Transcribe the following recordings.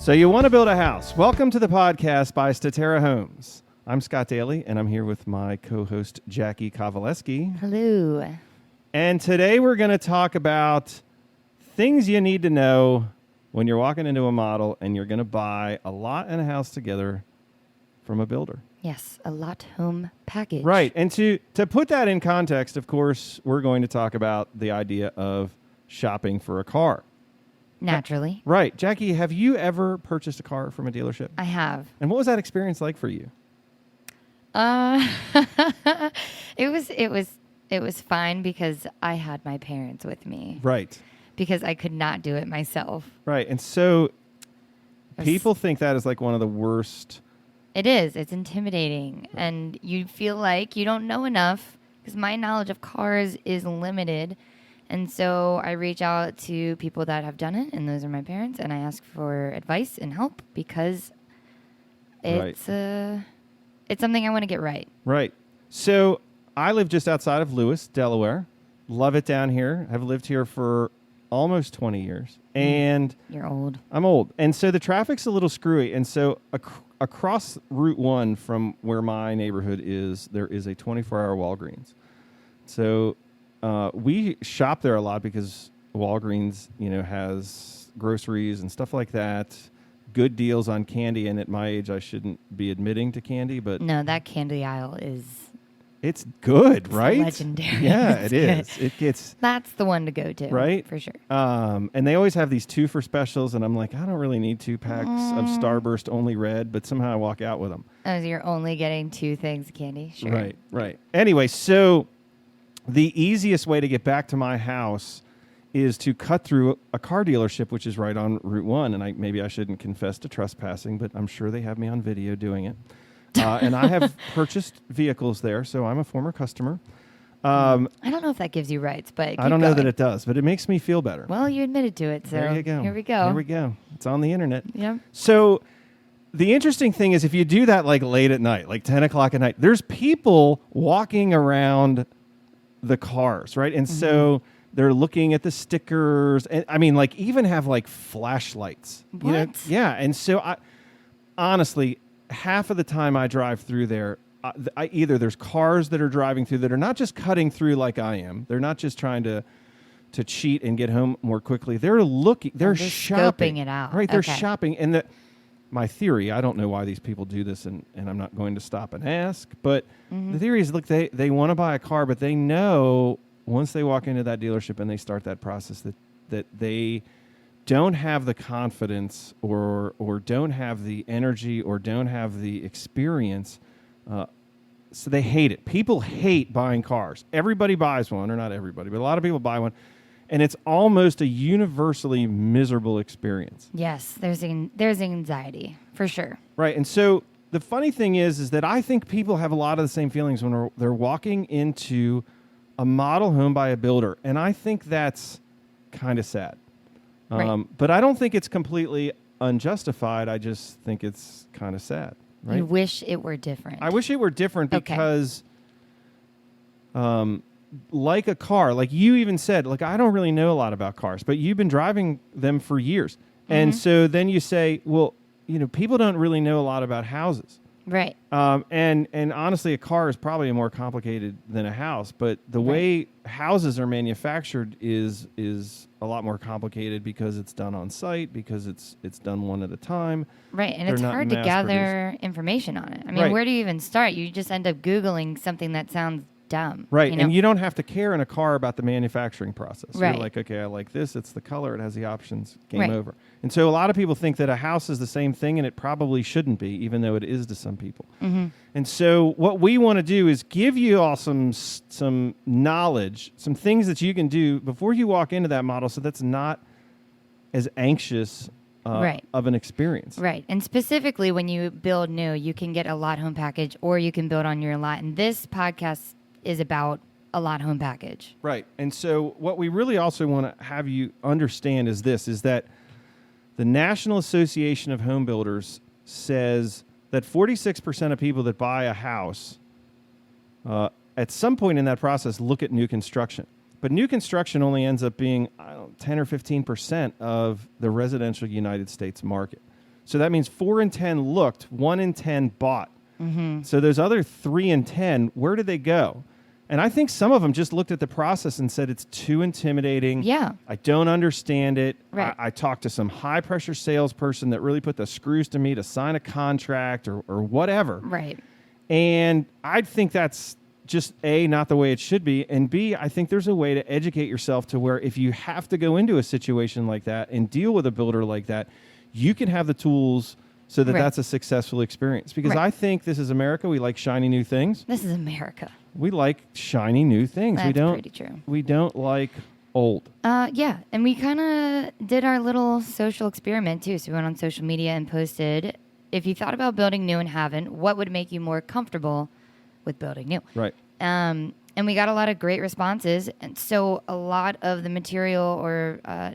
So you want to build a house. Welcome to the podcast by Statera Homes. I'm Scott Daly, and I'm here with my co-host, Jackie Kowaleski. Hello. And today we're going to talk about things you need to know when you're walking into a model and you're going to buy a lot and a house together from a builder. Yes, a lot home package. Right. And to put that in context, of course, we're going to talk about the idea of shopping for a car. Naturally. Right. Jackie, have you ever purchased a car from a dealership? I have. And what was that experience like for you? It was fine because I had my parents with me. Right. Because I could not do it myself. Right. And so people think that is like one of the worst. It is. It's intimidating. And you feel like you don't know enough because my knowledge of cars is limited. And so I reach out to people that have done it, and those are my parents, and I ask for advice and help because it's something I want to get right. Right. So I live just outside of Lewis, Delaware. Love it down here. I've lived here for almost 20 years. And you're old. I'm old. And so the traffic's a little screwy. And so across Route 1 from where my neighborhood is, there is a 24-hour Walgreens. So we shop there a lot because Walgreens, has groceries and stuff like that. Good deals on candy, and at my age, I shouldn't be admitting to candy, but no, that candy aisle it's good, right? Legendary. Yeah, it is. That's the one to go to, right? For sure. And they always have these 2 for specials, and I'm like, I don't really need 2 packs of Starburst only red, but somehow I walk out with them. Oh, so you're only getting 2 things of candy? Sure. Right. Anyway, so the easiest way to get back to my house is to cut through a car dealership, which is right on Route 1. And maybe I shouldn't confess to trespassing, but I'm sure they have me on video doing it. And I have purchased vehicles there, so I'm a former customer. I don't know if that gives you rights, but I don't know that it does, but it makes me feel better. Well, you admitted to it, so there you go. Here we go. It's on the internet. Yep. So the interesting thing is if you do that like late at night, like 10 o'clock at night, there's people walking around the cars, right? And so they're looking at the stickers, and I mean, like even have like flashlights. What? Yeah. And so honestly, half of the time I drive through there, either there's cars that are driving through that are not just cutting through like I am. They're not just trying to cheat and get home more quickly. They're looking. They're shopping scoping it out. Right. They're shopping, and my theory, I don't know why these people do this, and I'm not going to stop and ask, but the theory is, look, they want to buy a car, but they know once they walk into that dealership and they start that process that they don't have the confidence or don't have the energy or don't have the experience, so they hate it. People hate buying cars. Everybody buys one, or not everybody, but a lot of people buy one. And it's almost a universally miserable experience. Yes, there's anxiety, for sure. Right. And so the funny thing is that I think people have a lot of the same feelings when they're walking into a model home by a builder. And I think that's kind of sad. Right. But I don't think it's completely unjustified. I just think it's kind of sad. Right? You wish it were different. I wish it were different because... like a car, like you even said, like, I don't really know a lot about cars, but you've been driving them for years. And so then you say, well, people don't really know a lot about houses. Right. And honestly, a car is probably more complicated than a house, but the way houses are manufactured is a lot more complicated because it's done on site, because it's done one at a time. Right. And it's hard to gather information on it. I mean, where do you even start? You just end up Googling something that sounds dumb. Right. And you don't have to care in a car about the manufacturing process. Right. You're like, okay, I like this. It's the color. It has the options. Game over. And so a lot of people think that a house is the same thing, and it probably shouldn't be, even though it is to some people. And so what we want to do is give you all some knowledge, some things that you can do before you walk into that model, so that's not as anxious of an experience. Right. And specifically when you build new, you can get a lot home package, or you can build on your lot. And this podcast is about a lot home package. Right. And so what we really also want to have you understand is that the National Association of Home Builders says that 46% of people that buy a house at some point in that process look at new construction. But new construction only ends up being 10 or 15% of the residential United States market. So that means 4 in 10 looked, 1 in 10 bought. Mm-hmm. So those other 3 in 10, where did they go? And I think some of them just looked at the process and said, it's too intimidating. Yeah. I don't understand it. Right. I talked to some high-pressure salesperson that really put the screws to me to sign a contract or whatever. Right. And I think that's just, A, not the way it should be. And B, I think there's a way to educate yourself to where if you have to go into a situation like that and deal with a builder like that, you can have the tools so that that's a successful experience. Because I think this is America. We like shiny new things. This is America. We like shiny new things. That's pretty true. We don't like old. Yeah, and we kind of did our little social experiment too. So we went on social media and posted, if you thought about building new and haven't, what would make you more comfortable with building new? Right. And we got a lot of great responses. And so a lot of the material or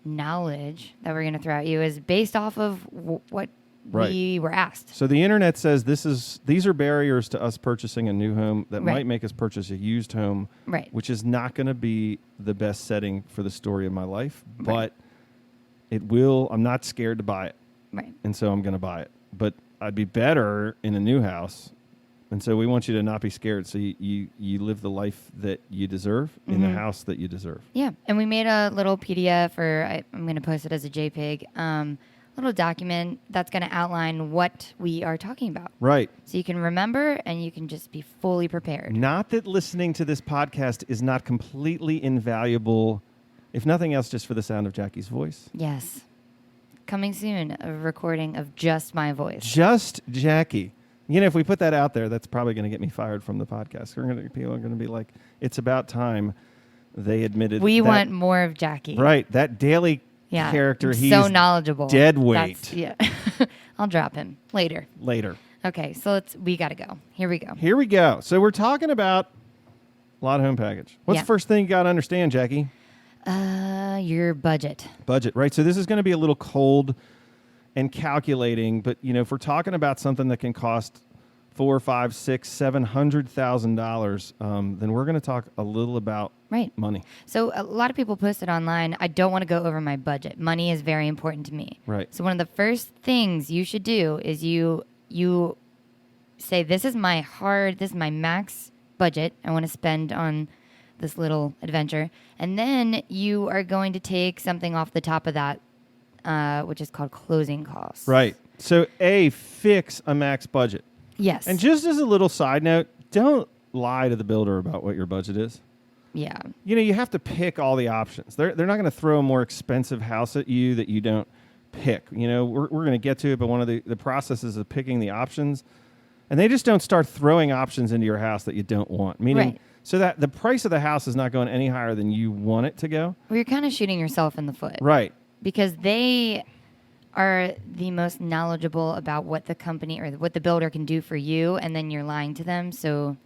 knowledge that we're going to throw at you is based off of what we were asked. So the internet says these are barriers to us purchasing a new home that might make us purchase a used home, which is not going to be the best setting for the story of my life, but it will. I'm not scared to buy it, and so I'm going to buy it. But I'd be better in a new house, and so we want you to not be scared. So you live the life that you deserve in the house that you deserve. Yeah, and we made a little PDF, or I'm going to post it as a JPEG. Little document that's going to outline what we are talking about. Right. So you can remember and you can just be fully prepared. Not that listening to this podcast is not completely invaluable, if nothing else, just for the sound of Jackie's voice. Yes. Coming soon, a recording of just my voice. Just Jackie. You know, if we put that out there, that's probably going to get me fired from the podcast. People are going to be like, it's about time they admitted we want more of Jackie. Right. That daily character, he's so knowledge-able. Dead weight. I'll drop him later. Okay, so we got to go. Here we go. So we're talking about a lot of home package. What's the first thing you got to understand, Jackie? Your budget. Budget, right? So this is going to be a little cold and calculating, but you know, if we're talking about something that can cost $400,000, $500,000, $600,000, $700,000, then we're going to talk a little about money. So a lot of people posted online, I don't want to go over my budget. Money is very important to me. Right. So one of the first things you should do is you say, this is my max budget I want to spend on this little adventure. And then you are going to take something off the top of that, which is called closing costs. Right. So fix a max budget. Yes. And just as a little side note, don't lie to the builder about what your budget is. Yeah. You know, you have to pick all the options. They're not going to throw a more expensive house at you that you don't pick. You know, we're going to get to it, but one of the processes of picking the options, and they just don't start throwing options into your house that you don't want. Meaning, so that the price of the house is not going any higher than you want it to go. Well, you're kind of shooting yourself in the foot. Right. Because they are the most knowledgeable about what the company or what the builder can do for you, and then you're lying to them. So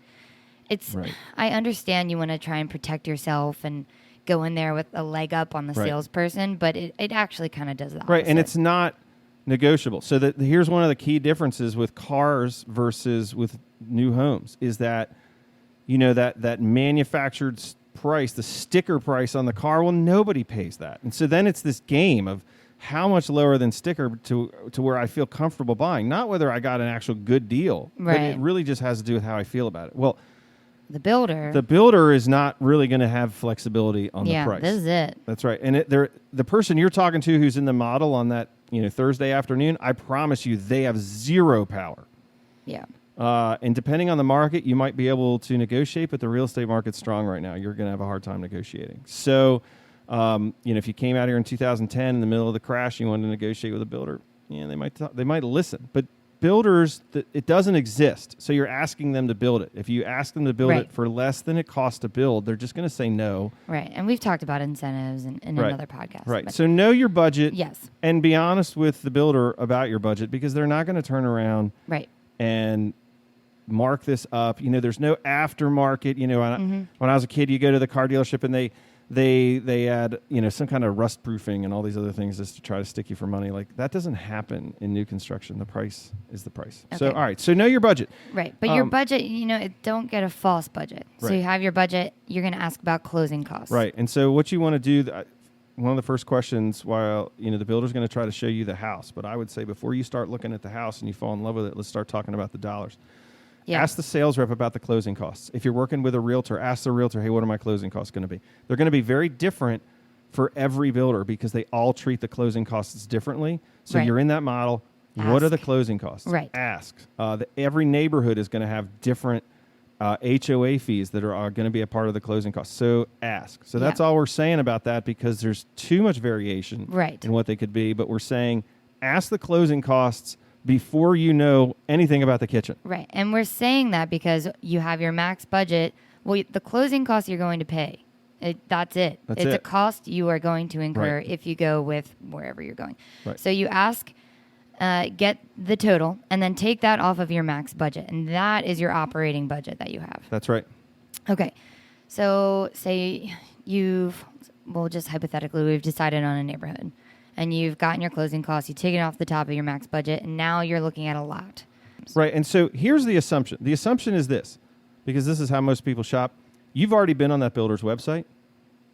it's, I understand you want to try and protect yourself and go in there with a leg up on the salesperson, but it actually kind of does that. Right, and it's not negotiable. So here's one of the key differences with cars versus with new homes is that, you know, that manufactured price, the sticker price on the car, well, nobody pays that. And so then it's this game of how much lower than sticker to where I feel comfortable buying, not whether I got an actual good deal. But it really just has to do with how I feel about it. Well, the builder is not really going to have flexibility on the price. Yeah, this is it. That's right. And the person you're talking to who's in the model on that, you know, Thursday afternoon, I promise you they have zero power. Yeah. And depending on the market, you might be able to negotiate, but the real estate market's strong right now. You're going to have a hard time negotiating. So, you know, if you came out here in 2010 in the middle of the crash, you wanted to negotiate with a builder, they might listen. But builders, it doesn't exist. So you're asking them to build it. If you ask them to build it for less than it costs to build, they're just going to say no. Right. And we've talked about incentives in another podcast. Right. So know your budget. Yes. And be honest with the builder about your budget, because they're not going to turn around and mark this up. You know, there's no aftermarket. You know, when I was a kid, you go to the car dealership and they add, you know, some kind of rust proofing and all these other things just to try to stick you for money. Like, that doesn't happen in new construction. The price is the price. Okay. So, all right. So know your budget. Right. But your budget, you know, don't get a false budget. So you have your budget. You're going to ask about closing costs. Right. And so what you want to do, one of the first questions while, the builder's going to try to show you the house. But I would say before you start looking at the house and you fall in love with it, let's start talking about the dollars. Yeah. Ask the sales rep about the closing costs. If you're working with a realtor, ask the realtor, hey, what are my closing costs going to be? They're going to be very different for every builder because they all treat the closing costs differently. So you're in that model. Ask. What are the closing costs? Right. Ask. Every neighborhood is going to have different HOA fees that are going to be a part of the closing costs. So ask. So that's all we're saying about that because there's too much variation in what they could be. But we're saying ask the closing costs before you know anything about the kitchen. Right. And we're saying that because you have your max budget. Well, the closing costs you're going to pay. That's it. It's a cost you are going to incur if you go with wherever you're going. Right. So you ask, get the total, and then take that off of your max budget. And that is your operating budget that you have. That's right. Okay. So say just hypothetically, we've decided on a neighborhood. And you've gotten your closing costs, you take it off the top of your max budget, and now you're looking at a lot. Right, and so here's the assumption. The assumption is this, because this is how most people shop. You've already been on that builder's website.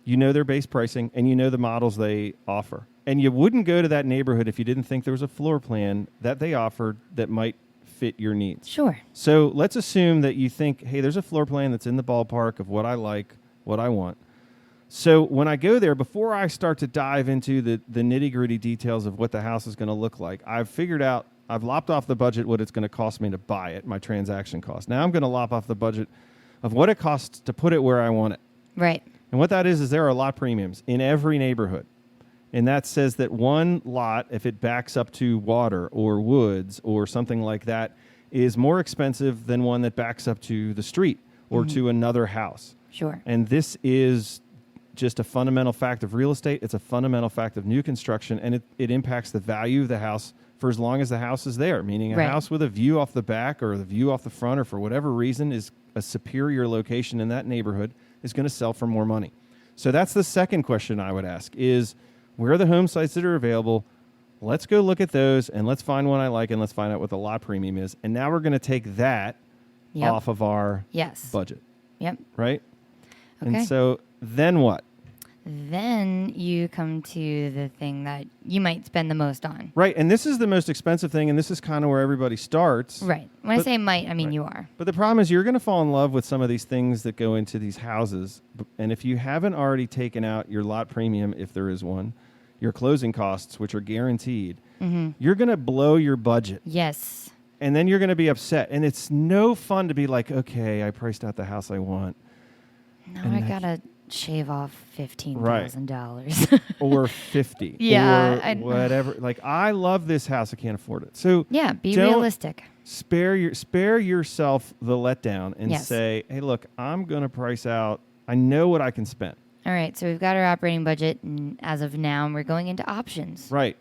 You know their base pricing, and you know the models they offer. And you wouldn't go to that neighborhood if you didn't think there was a floor plan that they offered that might fit your needs. Sure. So let's assume that you think, hey, there's a floor plan that's in the ballpark of what I like, what I want. So when I go there, before I start to dive into the nitty-gritty details of what the house is going to look like, I've lopped off the budget what it's going to cost me to buy it, my transaction cost. Now I'm going to lop off the budget of what it costs to put it where I want it. Right. And what that is there are lot premiums in every neighborhood. And that says that one lot, if it backs up to water or woods or something like that, is more expensive than one that backs up to the street or to another house. Sure. And this is just a fundamental fact of real estate. It's a fundamental fact of new construction, and it impacts the value of the house for as long as the house is there, meaning a house with a view off the back or the view off the front or for whatever reason is a superior location in that neighborhood is going to sell for more money. So that's the second question I would ask is, where are the home sites that are available? Let's go look at those, and let's find one I like, and let's find out what the lot premium is. And now we're going to take that off of our budget. Yep. Right? Okay. And so then what? Then you come to the thing that you might spend the most on. Right. And this is the most expensive thing, and this is kind of where everybody starts. Right. When I say might, I mean you are. But the problem is you're going to fall in love with some of these things that go into these houses. And if you haven't already taken out your lot premium, if there is one, your closing costs, which are guaranteed, you're going to blow your budget. Yes. And then you're going to be upset. And it's no fun to be like, okay, I priced out the house I want. Now I got to shave off $15,000. Right. Or 50. Yeah. Or whatever. Like, I love this house. I can't afford it. So yeah, be realistic. Spare yourself the letdown and say, hey, look, I'm going to price out. I know what I can spend. All right. So we've got our operating budget as of now, and we're going into options. Right.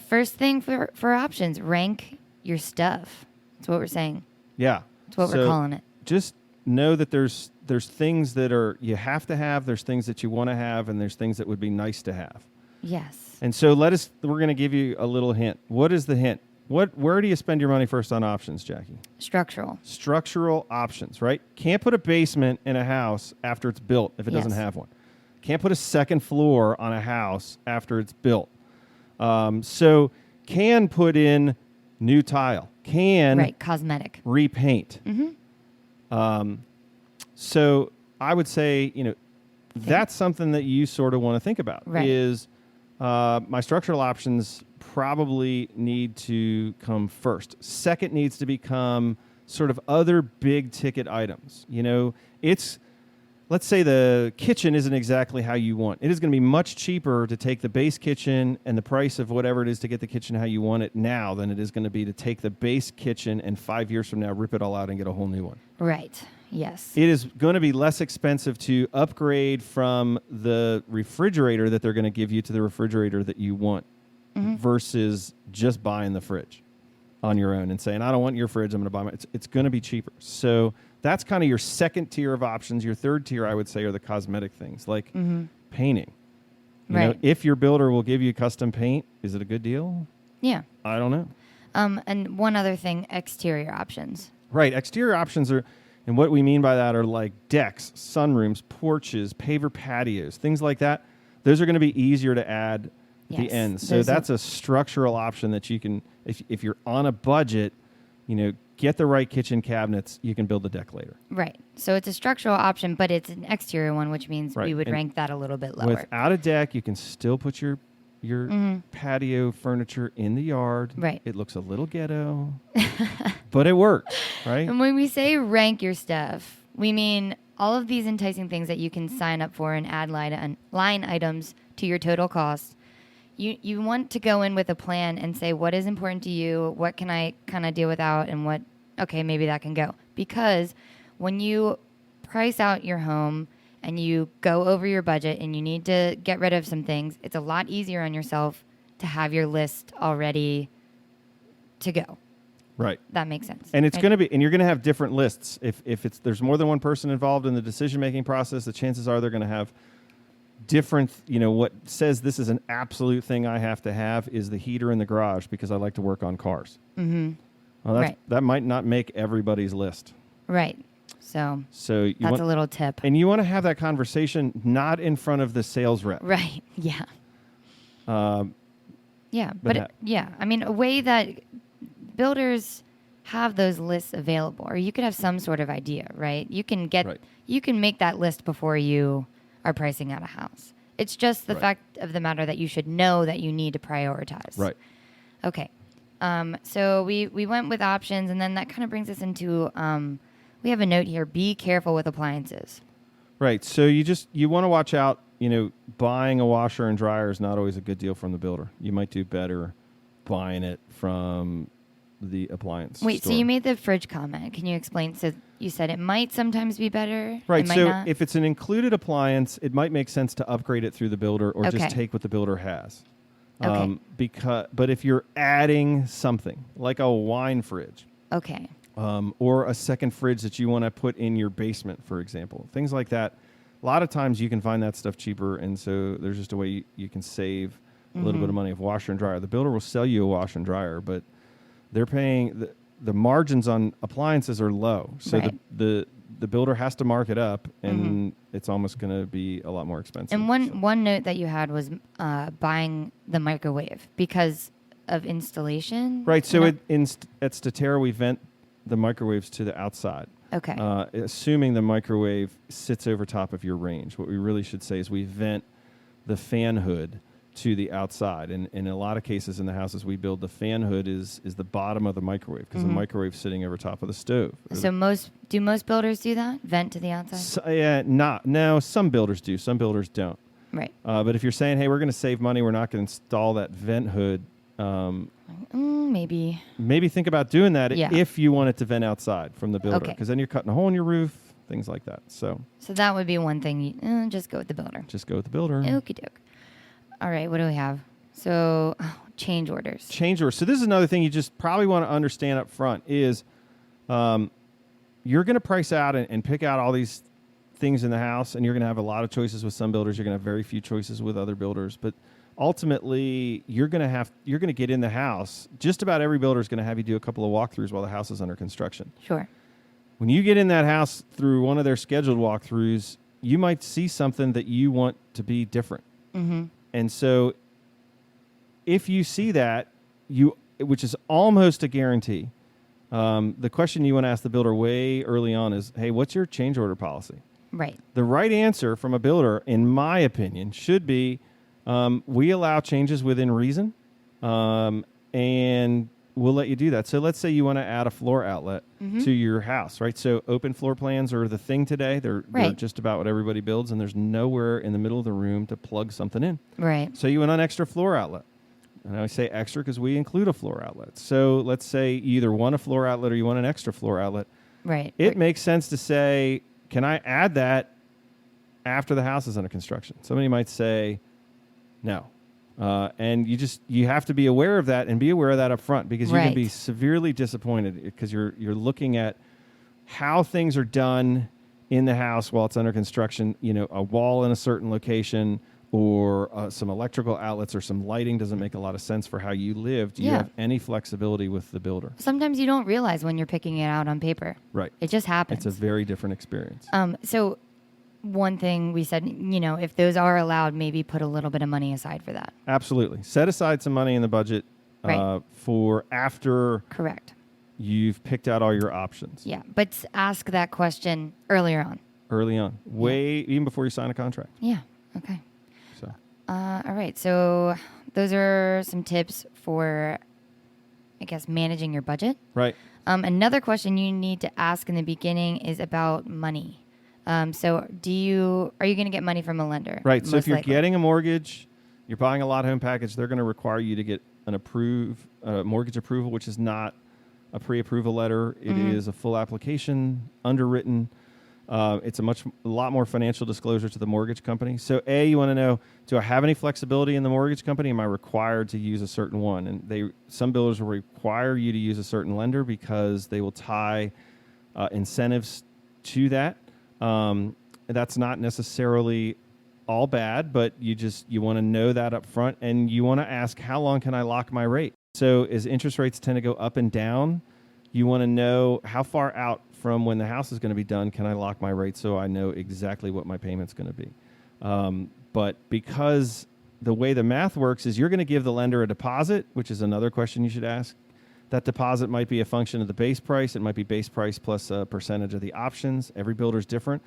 First thing for options, rank your stuff. That's what we're saying. Yeah. That's what we're calling it. Just know that there's things that are you have to have, there's things that you want to have, and there's things that would be nice to have. Yes. And so we're going to give you a little hint. What is the hint? Where do you spend your money first on options, Jackie? Structural options, right? Can't put a basement in a house after it's built if it doesn't have one. Can't put a second floor on a house after it's built. So can put in new tile. Can cosmetic. Repaint. So I would say, that's something that you sort of want to think about is my structural options probably need to come first. Second needs to become sort of other big ticket items. Let's say the kitchen isn't exactly how you want. It is going to be much cheaper to take the base kitchen and the price of whatever it is to get the kitchen how you want it now than it is going to be to take the base kitchen and 5 years from now rip it all out and get a whole new one. Right. Yes. It is going to be less expensive to upgrade from the refrigerator that they're going to give you to the refrigerator that you want versus just buying the fridge on your own and saying, I don't want your fridge, I'm going to buy it's going to be cheaper. So that's kind of your second tier of options. Your third tier, I would say, are the cosmetic things like painting. You know, if your builder will give you custom paint, is it a good deal? Yeah. I don't know. And one other thing, exterior options. Right. Exterior options are, and what we mean by that are like decks, sunrooms, porches, paver patios, things like that. those are going to be easier to add at the Yes, end. So those that's a structural option that you can, if you're on a budget, get the right kitchen cabinets, you can build the deck later. Right. So it's a structural option, but it's an exterior one, which means Right. we would And rank that a little bit lower. Without a deck, you can still put your patio furniture in the yard. Right. It looks a little ghetto, but it works, right? And when we say rank your stuff, we mean all of these enticing things that you can sign up for and add line items to your total cost. You want to go in with a plan and say, what is important to you? What can I kind of deal without? And what, okay, maybe that can go. Because when you price out your home and you go over your budget and you need to get rid of some things, it's a lot easier on yourself to have your list already to go. Right. That makes sense. And it's Right? going to be, and you're going to have different lists. If there's more than one person involved in the decision-making process, the chances are they're going to have different, what says this is an absolute thing I have to have is the heater in the garage because I like to work on cars. Mm-hmm. Well, Right. that might not make everybody's list. Right. So you that's want, a little tip. and you want to have that conversation not in front of the sales rep. Right. Yeah. Yeah. but But I mean, a way that builders have those lists available, or you could have some sort of idea, right? You can Right. you can make that list before you are pricing out a house. It's just the Right. fact of the matter that you should know that you need to prioritize. Right. Okay. So we went with options, and then that kind of brings us into, we have a note here, be careful with appliances. Right. So you want to watch out, buying a washer and dryer is not always a good deal from the builder. You might do better buying it from the appliance Wait, store. so you made the fridge comment. Can you explain? So you said it might sometimes be better. Right. It might So not? if it's an included appliance, it might make sense to upgrade it through the builder or Okay. just take what the builder has. Okay. But if you're adding something like a wine fridge, Okay. or a second fridge that you want to put in your basement, for example, things like that, a lot of times you can find that stuff cheaper, and so there's just a way you can save a little bit of money. Of washer and dryer, the builder will sell you a washer and dryer, but they're paying the margins on appliances are low, so Right. the builder has to mark it up, and it's almost going to be a lot more expensive. And one note that you had was buying the microwave because of installation. Right. So No? at Statera, we vent the microwaves to the outside. Okay. Assuming the microwave sits over top of your range. What we really should say is we vent the fan hood to the outside. And in a lot of cases in the houses we build, the fan hood is the bottom of the microwave because the microwave's sitting over top of the stove. So most builders do that? Vent to the outside? No, some builders do. Some builders don't. Right. But if you're saying, hey, we're going to save money, we're not going to install that vent hood, Maybe. maybe think about doing that Yeah. if you want it to vent outside from the builder, Okay. because then you're cutting a hole in your roof, things like that. So So that would be one thing. Just go with the builder. just go with the builder. Okie doke. All right. What do we have? So change orders. Change orders. So this is another thing you just probably want to understand up front is you're going to price out and pick out all these things in the house, and you're going to have a lot of choices with some builders. You're going to have very few choices with other builders, but ultimately you're going to get in the house. Just about every builder is going to have you do a couple of walkthroughs while the house is under construction. Sure. When you get in that house through one of their scheduled walkthroughs, you might see something that you want to be different. Mm-hmm. And so if you see that, which is almost a guarantee, the question you want to ask the builder way early on is, hey, what's your change order policy? Right. The right answer from a builder, in my opinion, should be we allow changes within reason, and we'll let you do that. So let's say you want to add a floor outlet to your house, right? So open floor plans are the thing today. They're just about what everybody builds, and there's nowhere in the middle of the room to plug something in. Right. So you want an extra floor outlet. And I say extra because we include a floor outlet. So let's say you either want a floor outlet or you want an extra floor outlet. Right. It makes sense to say, can I add that after the house is under construction? Somebody might say no. And you have to be aware of that and be aware of that up front, because you can be severely disappointed because you're looking at how things are done in the house while it's under construction, a wall in a certain location, or some electrical outlets or some lighting doesn't make a lot of sense for how you live. Do you have any flexibility with the builder? Sometimes you don't realize when you're picking it out on paper. Right. It just happens. It's a very different experience. So one thing we said, if those are allowed, maybe put a little bit of money aside for that. Absolutely. Set aside some money in the budget Right. for after Correct. you've picked out all your options. Yeah, but ask that question earlier on. Early on. Even before you sign a contract. Yeah, okay. So. All right, so those are some tips for, I guess, managing your budget. Right. Another question you need to ask in the beginning is about money. So are you going to get money from a lender? Right. So if you're likely. getting a mortgage, you're buying a lot home package, they're going to require you to get an mortgage approval, which is not a pre-approval letter. It is a full application, underwritten. It's a lot more financial disclosure to the mortgage company. So you want to know, do I have any flexibility in the mortgage company? Am I required to use a certain one? And some builders will require you to use a certain lender because they will tie incentives to that. That's not necessarily all bad, but you want to know that up front, and you want to ask, how long can I lock my rate? So as interest rates tend to go up and down, you want to know how far out from when the house is going to be done can I lock my rate so I know exactly what my payment's going to be. But because the way the math works is you're going to give the lender a deposit, which is another question you should ask. That deposit might be a function of the base price. It might be base price plus a percentage of the options. Every builder's different.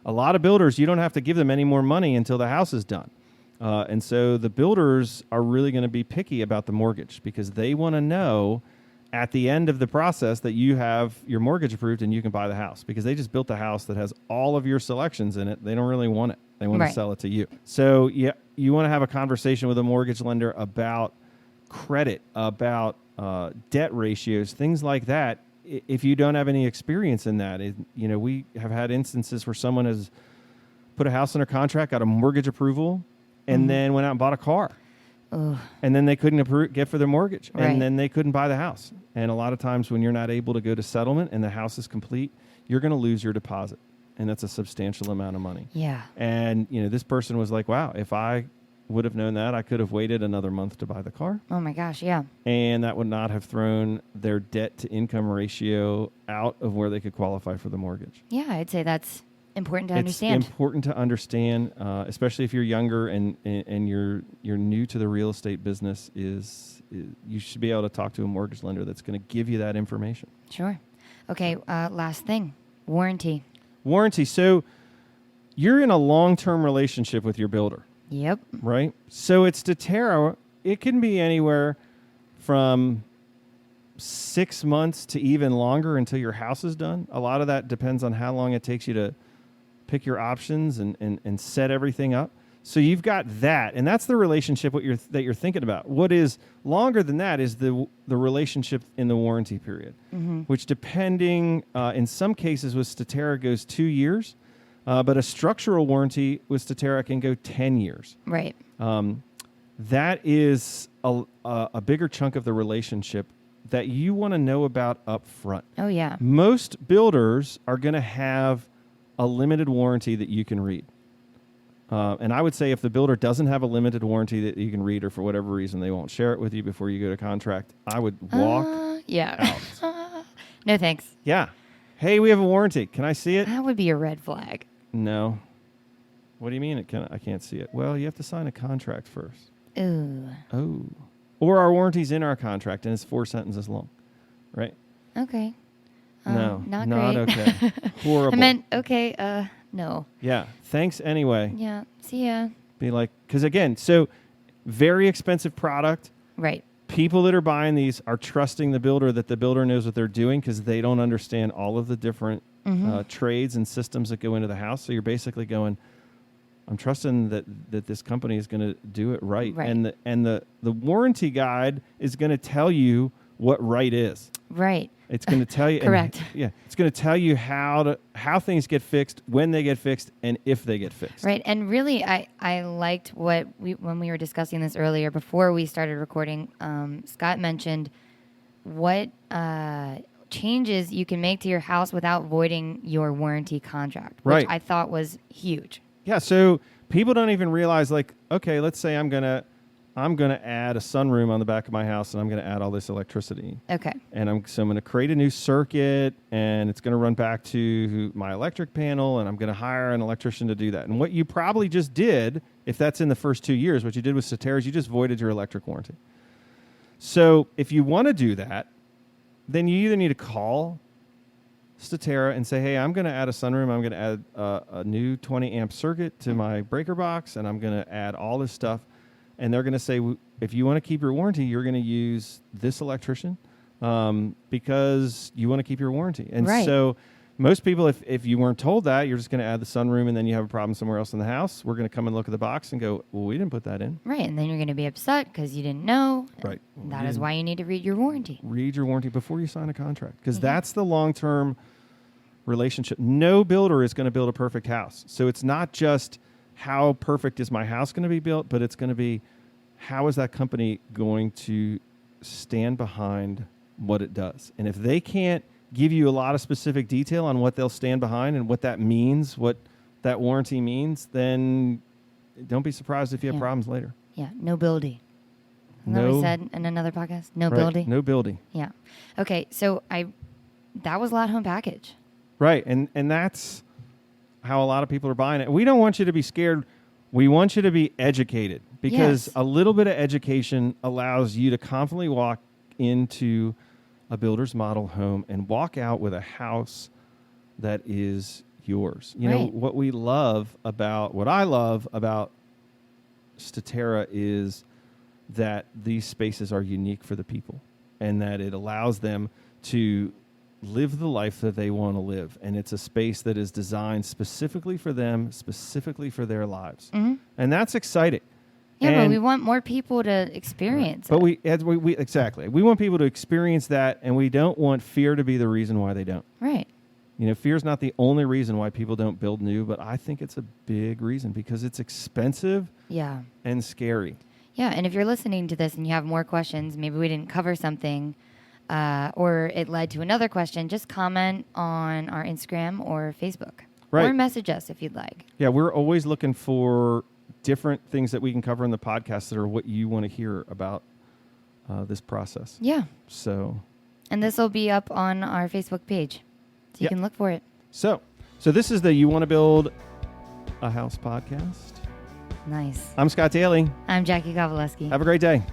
A lot of builders, you don't have to give them any more money until the house is done. And so the builders are really going to be picky about the mortgage because they want to know at the end of the process that you have your mortgage approved and you can buy the house, because they just built a house that has all of your selections in it. They don't really want it. They want to sell it to you. So you want to have a conversation with a mortgage lender about credit, about debt ratios, things like that. If you don't have any experience in that, we have had instances where someone has put a house under contract, got a mortgage approval, and then went out and bought a car. Ugh. And then they couldn't get for their mortgage. Right. And then they couldn't buy the house. And a lot of times when you're not able to go to settlement and the house is complete, you're going to lose your deposit. And that's a substantial amount of money. Yeah. And, this person was like, wow, if I would have known that, I could have waited another month to buy the car. Oh, my gosh, yeah. And that would not have thrown their debt to income ratio out of where they could qualify for the mortgage. Yeah, I'd say that's important to understand. It's important to understand, especially if you're younger and you're new to the real estate business. Is you should be able to talk to a mortgage lender that's going to give you that information. Sure. Okay. Last thing, warranty. Warranty. So you're in a long-term relationship with your builder. Yep. Right. So it's Statera. It can be anywhere from 6 months to even longer until your house is done. A lot of that depends on how long it takes you to pick your options and set everything up. So you've got that, and that's the relationship that you're thinking about. What is longer than that is the relationship in the warranty period, which depending, in some cases with Statera goes 2 years, but a structural warranty with Statera can go 10 years. Right. That is a bigger chunk of the relationship that you want to know about up front. Oh, yeah. Most builders are going to have a limited warranty that you can read. And I would say if the builder doesn't have a limited warranty that you can read, or for whatever reason they won't share it with you before you go to contract, I would walk out. No, thanks. Yeah. Hey, we have a warranty. Can I see it? That would be a red flag. No. What do you mean I can't see it? Well, you have to sign a contract first. Ooh. Oh. Or our warranty's in our contract and it's 4 sentences long. Right? Okay. No. Not great. Okay. Horrible. I meant, okay, no. Yeah. Thanks anyway. Yeah. See ya. Be like, because again, so very expensive product. Right. People that are buying these are trusting the builder that the builder knows what they're doing because they don't understand all of the different trades and systems that go into the house. So you're basically going, I'm trusting that this company is going to do it right. And the warranty guide is going to tell you what right is. Right. It's going to tell you. Correct. It's going to tell you how things get fixed, when they get fixed, and if they get fixed. Right. And really, I liked when we were discussing this earlier before we started recording. Scott mentioned what changes you can make to your house without voiding your warranty contract, which I thought was huge. Yeah. So people don't even realize, like, okay, let's say I'm going to I'm going to add a sunroom on the back of my house, and I'm going to add all this electricity. Okay. And I'm going to create a new circuit, and it's going to run back to my electric panel, and I'm going to hire an electrician to do that. And what you probably just did, if that's in the first 2 years, what you did with Statera is you just voided your electric warranty. So if you want to do that, then you either need to call Statera and say, hey, I'm going to add a sunroom. I'm going to add a new 20 amp circuit to my breaker box, and I'm going to add all this stuff. And they're going to say, if you want to keep your warranty, you're going to use this electrician because you want to keep your warranty. And so most people, if you weren't told that, you're just going to add the sunroom and then you have a problem somewhere else in the house. We're going to come and look at the box and go, well, we didn't put that in. Right. And then you're going to be upset because you didn't know. Right. That is why you need to read your warranty. Read your warranty before you sign a contract because that's the long-term relationship. No builder is going to build a perfect house. So it's not just how perfect is my house going to be built, but it's going to be how is that company going to stand behind what it does. And if they can't give you a lot of specific detail on what they'll stand behind and what that means, what that warranty means, then don't be surprised if you have problems later. Yeah, no building. Isn't that what we said in another podcast? No building? No building. Yeah. Okay, so that was Lot Home Package. Right, and that's how a lot of people are buying it. We don't want you to be scared. We want you to be educated because a little bit of education allows you to confidently walk into a builder's model home and walk out with a house that is yours. You know, what I love about Statera is that these spaces are unique for the people and that it allows them to live the life that they want to live. And it's a space that is designed specifically for them, specifically for their lives. Mm-hmm. And that's exciting. Yeah, but we want more people to experience it. But exactly. We want people to experience that, and we don't want fear to be the reason why they don't. Right. You know, fear is not the only reason why people don't build new, but I think it's a big reason because it's expensive and scary. Yeah, and if you're listening to this and you have more questions, maybe we didn't cover something, or it led to another question, just comment on our Instagram or Facebook. Right. Or message us if you'd like. Yeah, we're always looking for different things that we can cover in the podcast that are what you want to hear about this process. Yeah. So. And this will be up on our Facebook page. So you can look for it. So this is the You Want to Build a House podcast. Nice. I'm Scott Daly. I'm Jackie Kowaleski. Have a great day.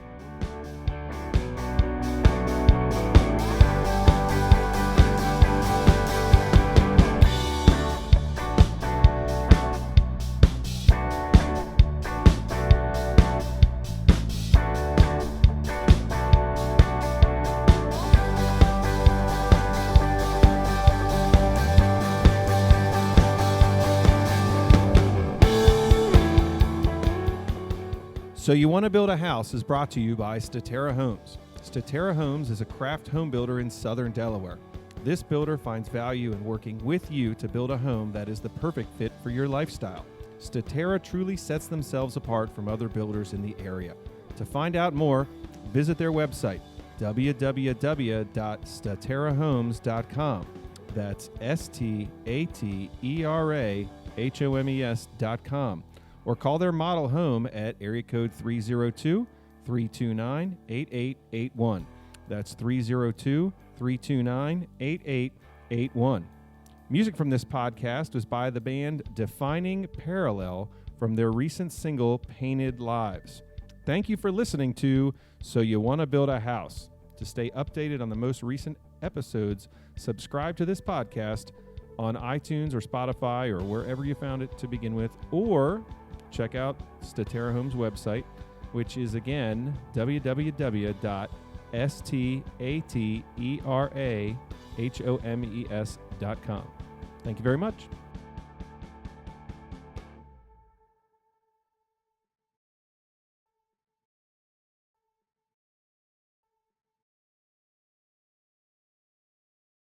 So You Want to Build a House is brought to you by Statera Homes. Statera Homes is a craft home builder in southern Delaware. This builder finds value in working with you to build a home that is the perfect fit for your lifestyle. Statera truly sets themselves apart from other builders in the area. To find out more, visit their website, www.staterahomes.com. That's STATERAHOMES.com. Or call their model home at area code 302-329-8881. That's 302-329-8881. Music from this podcast was by the band Defining Parallel from their recent single, Painted Lives. Thank you for listening to So You Want to Build a House. To stay updated on the most recent episodes, subscribe to this podcast on iTunes or Spotify or wherever you found it to begin with, or check out Statera Homes' website, which is again www.staterahomes.com. Thank you very much.